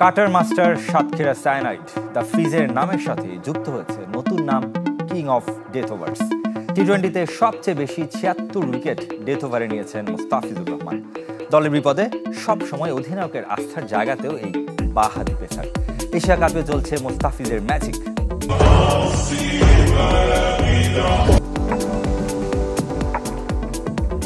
Cutter master Satkhira cyanide the ফিজের নামের সাথে যুক্ত হয়েছে নতুন নাম কিং অফ ডেথ ওভার্স। টি-20তে সবচেয়ে বেশি ৭৬ উইকেট ডেথ ওভারে নিয়েছেন মোস্তাফিজুর রহমান। দলের বিপদে সব সময় অধিনায়কের আস্থার জায়গাতেও এই বাঁহাতি পেসার। এশিয়া কাপে চলছে মোস্তাফিজের ম্যাজিক।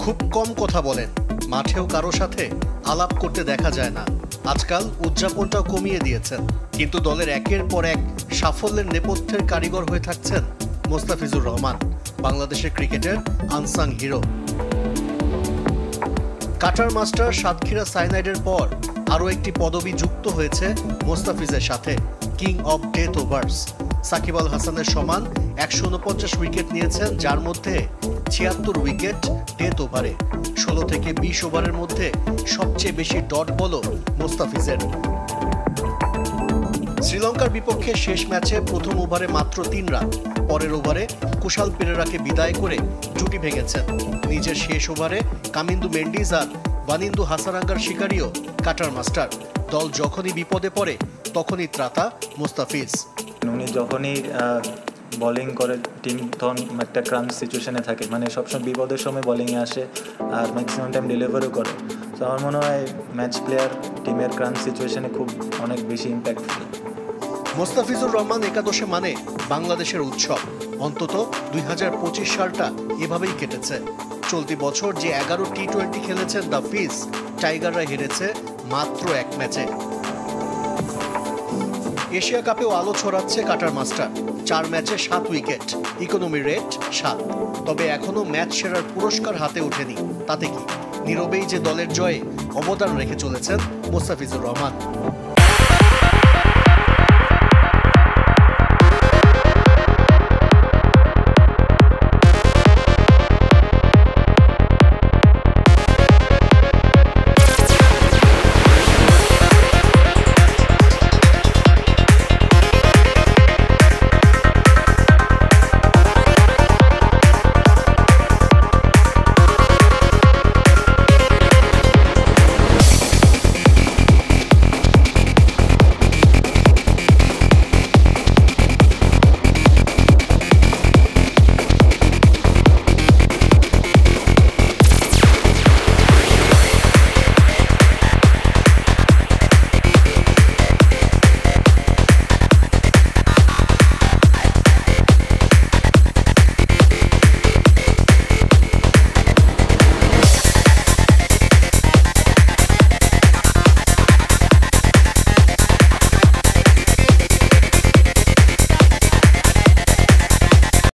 খুব কম কথা বলেন, মাঠেও কারো সাথে আলাপ করতে দেখা যায় না। আজকাল উদযাপনটাও কমিয়ে দিয়েছেন, কিন্তু দলের একের পর এক সাফল্যের নেপথ্যের কারিগর হয়ে থাকছেন মোস্তাফিজুর রহমান, বাংলাদেশের ক্রিকেটের unsung hero. Cutter master Satkhira সায়ানাইডের পর আরও একটি পদবি যুক্ত হয়েছে মোস্তাফিজের সাথে, king of death overs. Shakib Al হাসানের সমান ১৪৯ উইকেট নিয়েছেন, যার মধ্যে ৭৬ উইকেট ডেথ ওভারে। ১৬ থেকে ২০ ওভারের মধ্যে সবচেয়ে বেশি ডট বলও মোস্তাফিজের। শ্রীলঙ্কার বিপক্ষে শেষ ম্যাচে প্রথম ওভারে মাত্র ৩ রান, পরের ওভারে কুশাল পেরেরাকে বিদায় করে জুটি ভেঙেছেন। নিজের শেষ ওভারে কামিন্দু মেন্ডিজ আর বানিন্দু হাসারাঙ্গার শিকারীও কাটার মাস্টার। দল যখনই বিপদে পড়ে তখনই ত্রাতা মোস্তাফিজ। উনি যখনই বোলিং করে টিম তখন একটা ক্রাঞ্চ সিচুয়েশনে থাকে, মানে সবসময় বিপদের সময় বোলিংয়ে আসে আর ম্যাক্সিমাম টাইম ডেলিভারিও করে। তো আমার মনে হয় ম্যাচ প্লেয়ার টিমের ক্রাঞ্চ সিচুয়েশনে খুব অনেক বেশি ইম্প্যাক্টফুল। মোস্তাফিজুর রহমান একাদশে মানে বাংলাদেশের উৎসব। অন্তত ২০২৫ সালটা এভাবেই কেটেছে। চলতি বছর যে ১১ টি-20 খেলেছেন দ্য ফিজ, টাইগাররা হেরেছে মাত্র ১ ম্যাচে। এশিয়া কাপেও আলো ছড়াচ্ছে কাটার মাস্টার। ৪ ম্যাচে ৭ উইকেট, ইকোনমি রেট ৭। তবে এখনো ম্যাচ সেরার পুরস্কার হাতে ওঠেনি। তাতে কি, নীরবেই যে দলের জয়ে অবদান রেখে চলেছেন মোস্তাফিজুর রহমান।